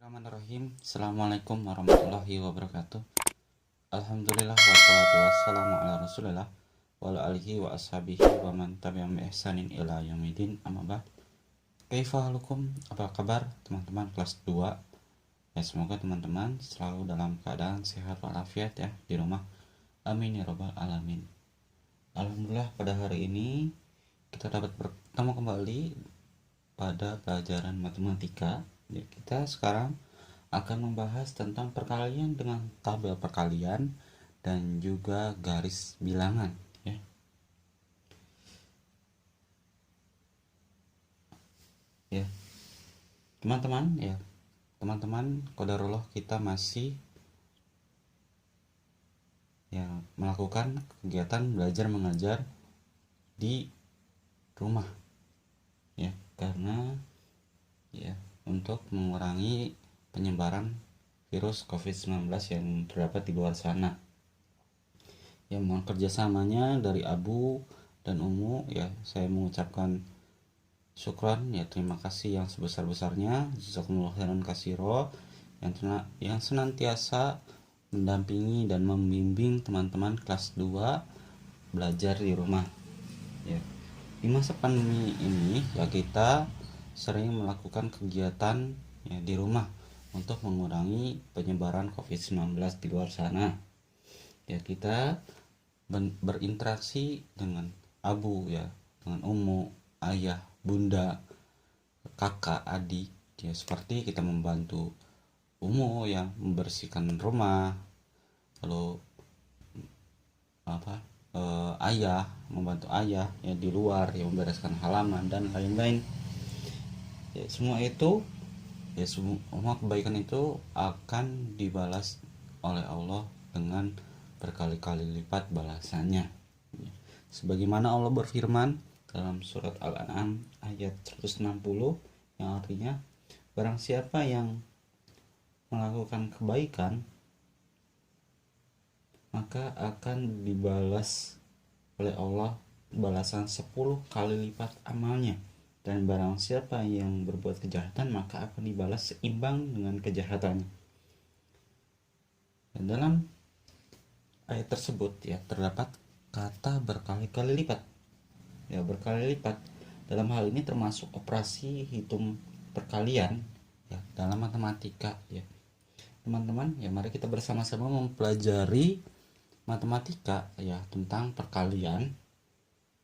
Bismillahirrahmanirrahim. Assalamualaikum warahmatullahi wabarakatuh. Alhamdulillah wassalatu wassalamu ala rasulillah wa ala alihi wa ashabihi wa man tabi'ahum bi ihsanin ila yaumidin, amma ba'd. Kaifa halukum? Apa kabar teman-teman kelas 2? Ya, semoga teman-teman selalu dalam keadaan sehat walafiat ya di rumah. Amin ya rabbal alamin. Alhamdulillah, pada hari ini kita dapat bertemu kembali pada pelajaran matematika. Ya, kita sekarang akan membahas tentang perkalian dengan tabel perkalian dan juga garis bilangan ya. Ya. Teman-teman, qadarullah kita masih ya melakukan kegiatan belajar mengajar di rumah ya, karena ya untuk mengurangi penyebaran virus COVID-19 yang terdapat di luar sana. Ya, mohon kerjasamanya dari Abu dan Umu ya. Saya mengucapkan syukran ya, terima kasih yang sebesar-besarnya, jazakumullah khairan katsira, yang senantiasa mendampingi dan membimbing teman-teman kelas 2 belajar di rumah ya. Di masa pandemi ini ya, kita sering melakukan kegiatan ya di rumah untuk mengurangi penyebaran COVID-19 di luar sana. Ya, kita berinteraksi dengan Abu ya, dengan Umu, ayah, bunda, kakak, adik ya, seperti kita membantu Umu ya membersihkan rumah, lalu ayah membantu ayah ya di luar ya, membereskan halaman dan lain-lain. Ya, semua itu ya, semua kebaikan itu akan dibalas oleh Allah dengan berkali-kali lipat balasannya ya. Sebagaimana Allah berfirman dalam surat Al-An'am ayat 160 yang artinya, barang siapa yang melakukan kebaikan maka akan dibalas oleh Allah balasan 10 kali lipat amalnya, dan barang siapa yang berbuat kejahatan maka akan dibalas seimbang dengan kejahatannya. Dan dalam ayat tersebut ya terdapat kata berkali-kali lipat. Ya, berkali lipat dalam hal ini termasuk operasi hitung perkalian ya dalam matematika ya. Teman-teman ya, mari kita bersama-sama mempelajari matematika ya tentang perkalian.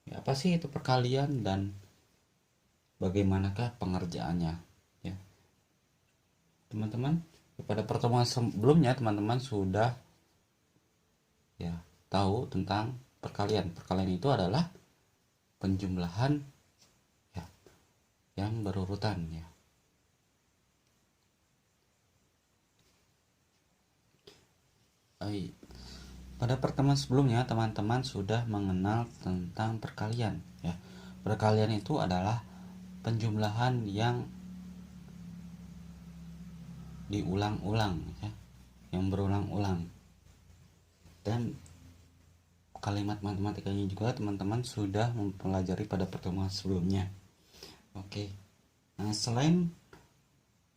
Ya, apa sih itu perkalian dan bagaimanakah pengerjaannya ya. Teman-teman, pada pertemuan sebelumnya teman-teman sudah ya tahu tentang perkalian. Perkalian itu adalah penjumlahan ya yang berurutan ya. Pada pertemuan sebelumnya teman-teman sudah mengenal tentang perkalian ya. Perkalian itu adalah penjumlahan yang diulang-ulang ya, yang berulang-ulang. Dan kalimat matematikanya juga teman-teman sudah mempelajari pada pertemuan sebelumnya. Oke. Nah, selain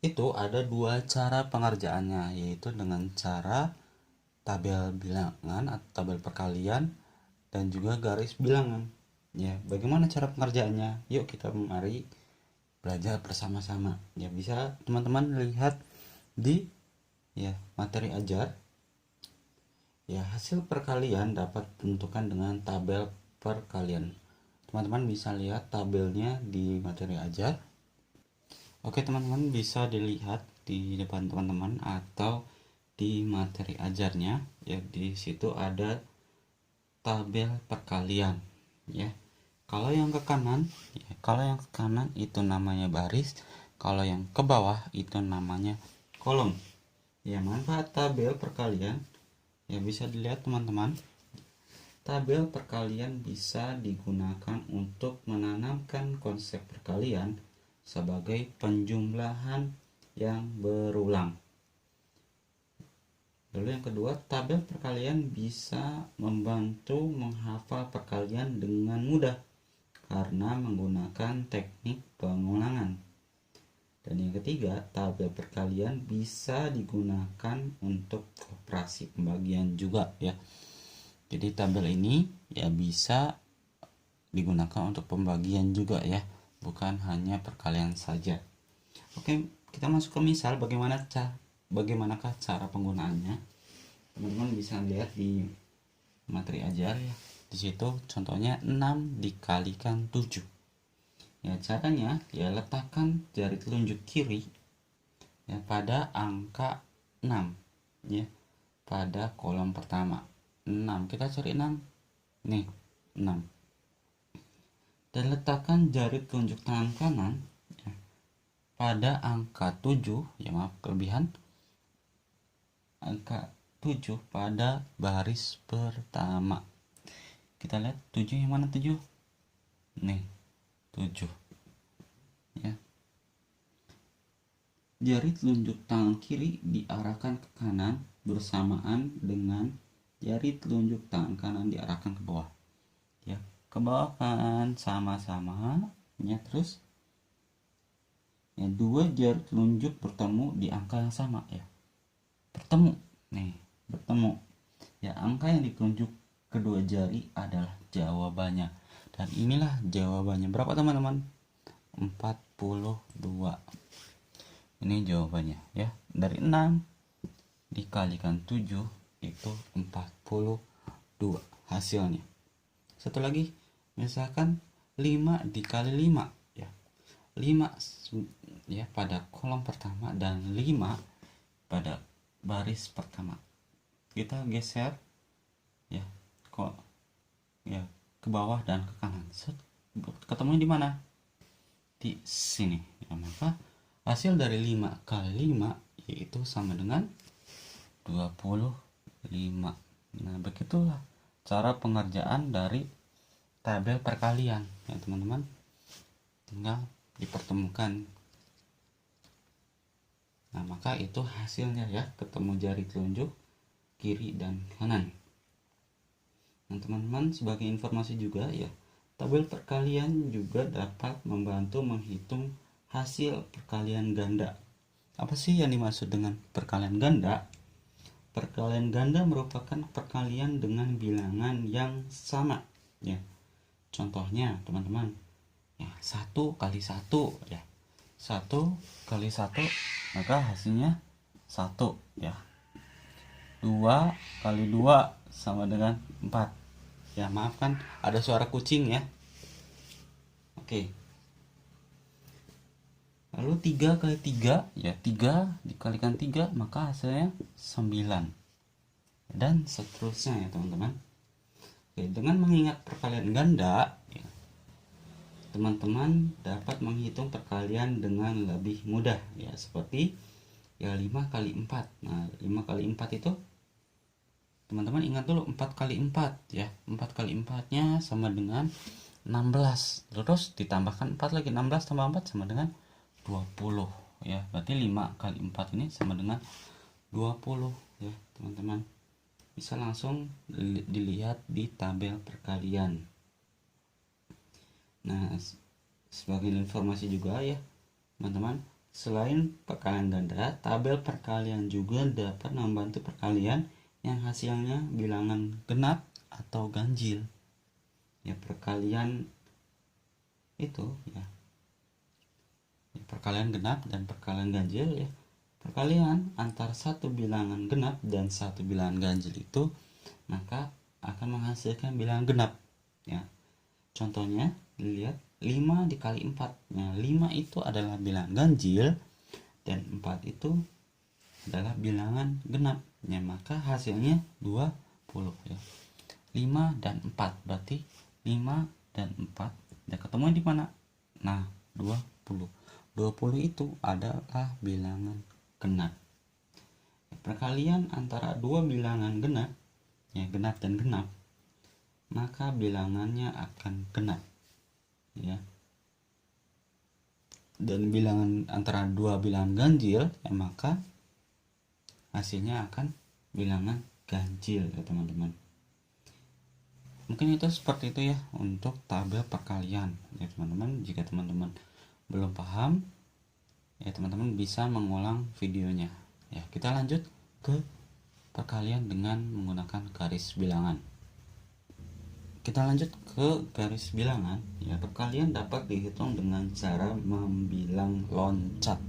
itu ada dua cara pengerjaannya, yaitu dengan cara tabel bilangan atau tabel perkalian dan juga garis bilangan. Ya, bagaimana cara pengerjaannya? Yuk kita mari belajar bersama-sama. Ya, bisa teman-teman lihat di ya materi ajar. Ya, hasil perkalian dapat ditentukan dengan tabel perkalian. Teman-teman bisa lihat tabelnya di materi ajar. Oke, teman-teman bisa dilihat di depan teman-teman atau di materi ajarnya ya. Di situ ada tabel perkalian ya. Kalau yang ke kanan itu namanya baris, kalau yang ke bawah itu namanya kolom. Ya, manfaat tabel perkalian ya bisa dilihat teman-teman. Tabel perkalian bisa digunakan untuk menanamkan konsep perkalian sebagai penjumlahan yang berulang. Lalu yang kedua, tabel perkalian bisa membantu menghafal perkalian dengan mudah karena menggunakan teknik pengulangan. Dan yang ketiga, tabel perkalian bisa digunakan untuk operasi pembagian juga ya. Jadi tabel ini ya bisa digunakan untuk pembagian juga ya, bukan hanya perkalian saja. Oke, kita masuk ke misal bagaimanakah cara penggunaannya. Teman-teman bisa lihat di materi ajar ya. Di situ contohnya 6 dikalikan 7. Ya, caranya ya letakkan jari telunjuk kiri ya pada angka 6 ya, pada kolom pertama. 6, kita cari 6. Nih, 6. Dan letakkan jari telunjuk tangan kanan ya, pada angka 7, ya maaf kelebihan, angka 7 pada baris pertama. Kita lihat 7 yang mana 7? Nih, 7 ya. Jari telunjuk tangan kiri diarahkan ke kanan bersamaan dengan jari telunjuk tangan kanan diarahkan ke bawah ya, ke bawah kan sama-sama ya. Terus ya, dua jari telunjuk bertemu di angka yang sama ya, bertemu nih, bertemu ya. Angka yang ditunjuk kedua jari adalah jawabannya, dan inilah jawabannya. Berapa teman-teman? 42. Ini jawabannya ya. Dari 6 dikalikan 7 itu 42 hasilnya. Satu lagi, misalkan 5 dikali 5 ya. 5 ya pada kolom pertama dan 5 pada baris pertama. Kita geser ya kok ya ke bawah dan ke kanan. Ketemu di mana? Di sini ya. Maka hasil dari 5 kali 5 yaitu sama dengan 25. Nah, begitulah cara pengerjaan dari tabel perkalian ya teman-teman. Tinggal dipertemukan. Nah, maka itu hasilnya ya, ketemu jari telunjuk kiri dan kanan. Nah, teman-teman, sebagai informasi juga ya, tabel perkalian juga dapat membantu menghitung hasil perkalian ganda. Apa sih yang dimaksud dengan perkalian ganda? Perkalian ganda merupakan perkalian dengan bilangan yang sama ya. Contohnya teman-teman ya, 1 kali 1 ya, 1 kali 1 maka hasilnya 1 ya. 2 kali 2 sama dengan 4 ya. Maafkan ada suara kucing ya. Oke. Lalu 3 kali 3 ya, 3 dikalikan 3 maka hasilnya 9, dan seterusnya ya teman-teman. Oke, dengan mengingat perkalian ganda ya, teman-teman dapat menghitung perkalian dengan lebih mudah ya, seperti ya 5 kali 4. Nah, 5 kali 4 itu teman-teman ingat dulu, 4 kali 4 ya. 4 kali 4 nya sama dengan 16. Terus ditambahkan 4 lagi, 16 tambah 4 sama dengan 20 ya. Berarti 5 kali 4 ini sama dengan 20 ya teman-teman. Bisa langsung dilihat di tabel perkalian. Nah, sebagai informasi juga ya teman-teman, selain perkalian ganda, tabel perkalian juga dapat membantu perkalian yang hasilnya bilangan genap atau ganjil ya. Perkalian itu ya, perkalian genap dan perkalian ganjil ya. Perkalian antara satu bilangan genap dan satu bilangan ganjil itu maka akan menghasilkan bilangan genap ya. Contohnya dilihat 5 dikali 4. Nah, 5 itu adalah bilangan ganjil dan 4 itu adalah bilangan genap ya, maka hasilnya 20 ya. 5 dan 4 berarti 5 dan 4 ya, ketemu di mana? Nah, 20 itu adalah bilangan genap. Perkalian antara dua bilangan genap ya, genap dan genap, maka bilangannya akan genap ya. Dan bilangan antara dua bilangan ganjil ya, maka hasilnya akan bilangan ganjil ya teman-teman. Mungkin itu seperti itu ya untuk tabel perkalian ya teman-teman. Jika teman-teman belum paham ya teman-teman bisa mengulang videonya. Ya, kita lanjut ke perkalian dengan menggunakan garis bilangan. Kita lanjut ke garis bilangan. Ya, perkalian dapat dihitung dengan cara membilang loncat.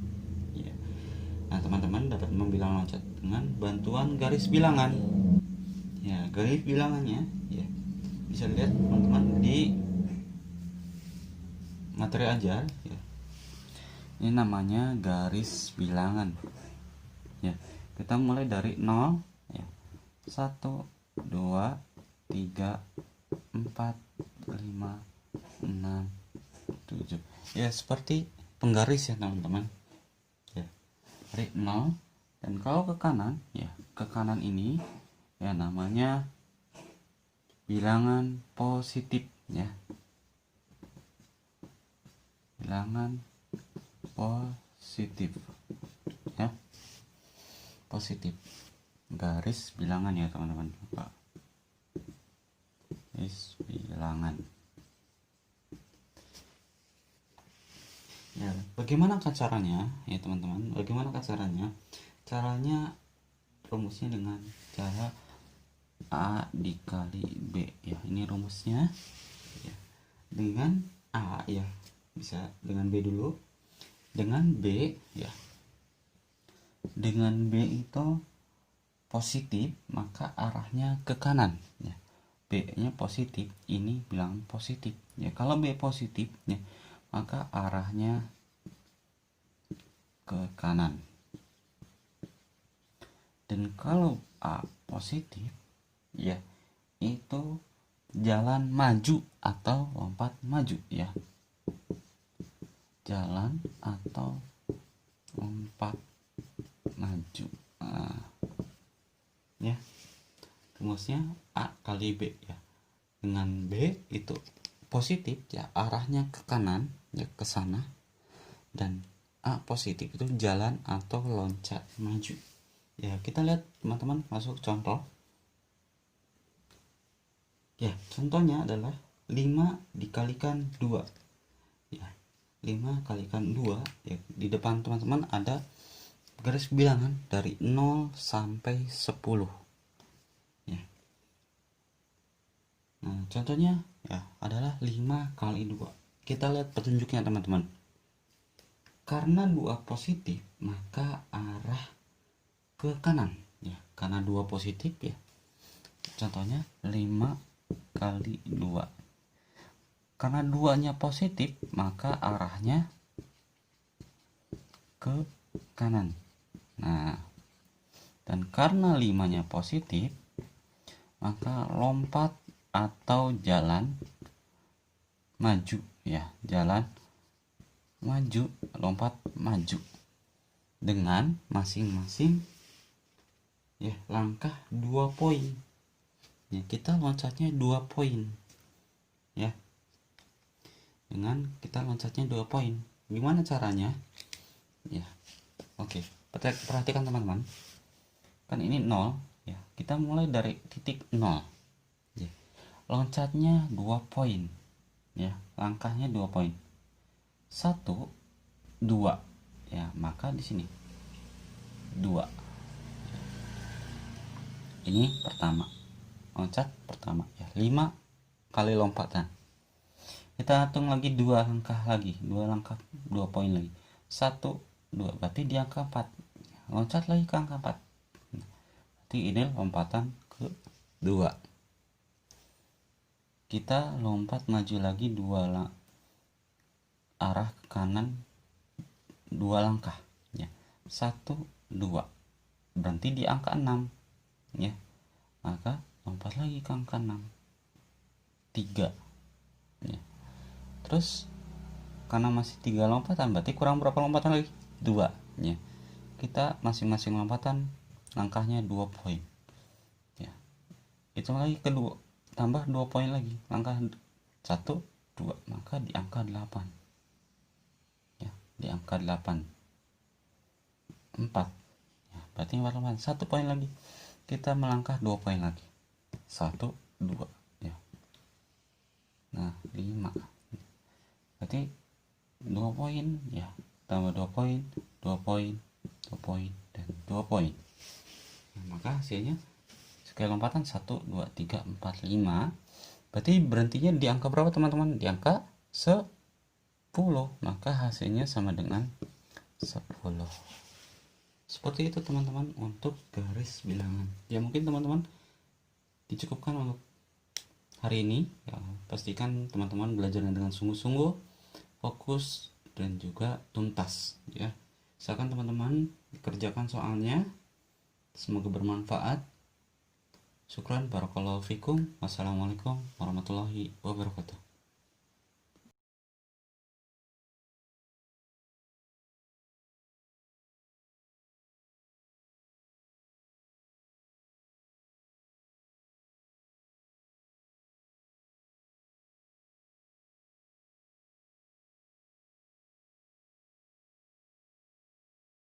Ya. Nah, teman-teman dapat membilang loncat dengan bantuan garis bilangan. Ya, garis bilangannya ya bisa lihat teman-teman di materi ajar ya. Ini namanya garis bilangan. Ya, kita mulai dari 0 ya. 1 2 3 4 5 6 7. Ya, seperti penggaris ya teman-teman. Ya. Dari 0 dan kalau ke kanan ya, ke kanan ini ya namanya bilangan positif ya. Bilangan positif ya. Positif. Garis bilangan ya teman-teman. Garis bilangan. Ya, bagaimana caranya ya teman-teman? Bagaimana caranya? Caranya rumusnya dengan cara A dikali B ya. Ini rumusnya ya. Dengan A ya, bisa dengan B dulu. Dengan B ya. Dengan B itu positif, maka arahnya ke kanan ya. B-nya positif, ini bilang positif ya. Kalau B positif ya, maka arahnya ke kanan. Dan kalau A positif ya, itu jalan maju atau lompat maju ya. Jalan atau lompat maju. Nah, ya. Rumusnya A kali B ya. Dengan B itu positif ya, arahnya ke kanan ya, ke sana. Dan A positif itu jalan atau loncat maju. Ya, kita lihat teman-teman, masuk contoh. Ya, contohnya adalah 5 dikalikan 2. Ya, 5 kalikan 2 ya. Di depan teman-teman ada garis bilangan dari 0 sampai 10. Ya. Nah, contohnya ya adalah 5 kali 2. Kita lihat petunjuknya teman-teman. Karena 2 positif, maka arah ke kanan ya. Karena 2 positif ya. Contohnya 5 kali 2. Karena 2-nya positif, maka arahnya ke kanan. Nah, dan karena 5-nya positif, maka lompat atau jalan maju ya, jalan maju, lompat maju dengan masing-masing ya langkah 2 poin. Ya, kita loncatnya 2 poin ya. Dengan kita loncatnya 2 poin. Gimana caranya? Ya. Oke, perhatikan teman-teman. Kan ini 0 ya. Kita mulai dari titik 0. Ya. Loncatnya 2 poin. Ya, langkahnya 2 poin. 1 2 ya, maka di sini 2. Ini pertama. Loncat pertama ya. 5 kali lompatan. Kita hitung lagi 2 langkah lagi, 2 langkah 2 poin lagi. 1 2 berarti di angka 4. Loncat lagi ke angka 4. Berarti ini lompatan ke 2. Kita lompat maju lagi 2 arah ke kanan 2 langkah ya. 1 2 berhenti di angka 6 ya. Maka lompat lagi ke angka 6 3 ya. Terus karena masih 3 lompatan, berarti kurang berapa lompatan lagi? 2 ya. Kita masing-masing lompatan langkahnya 2 poin ya. Hitung lagi kedua, tambah 2 poin lagi, langkah 1 2, maka di angka 8 ya. Di angka 8 4 ya, berarti 4 lompatan, 1 poin lagi, kita melangkah 2 poin lagi, 1 2 ya. Nah 5, berarti 2 poin ya, tambah 2 poin 2 poin, 2 poin, dan 2 poin. Nah, maka hasilnya sekali lompatan 1, 2, 3, 4, 5. Berarti berhentinya di angka berapa teman-teman? Di angka 10. Maka hasilnya sama dengan 10. Seperti itu teman-teman untuk garis bilangan. Ya mungkin teman-teman dicukupkan untuk hari ini. Ya, pastikan teman-teman belajarnya dengan sungguh-sungguh, fokus, dan juga tuntas. Ya, silakan teman-teman kerjakan soalnya. Semoga bermanfaat. Syukran, barakallahu fikum. Wassalamualaikum warahmatullahi wabarakatuh.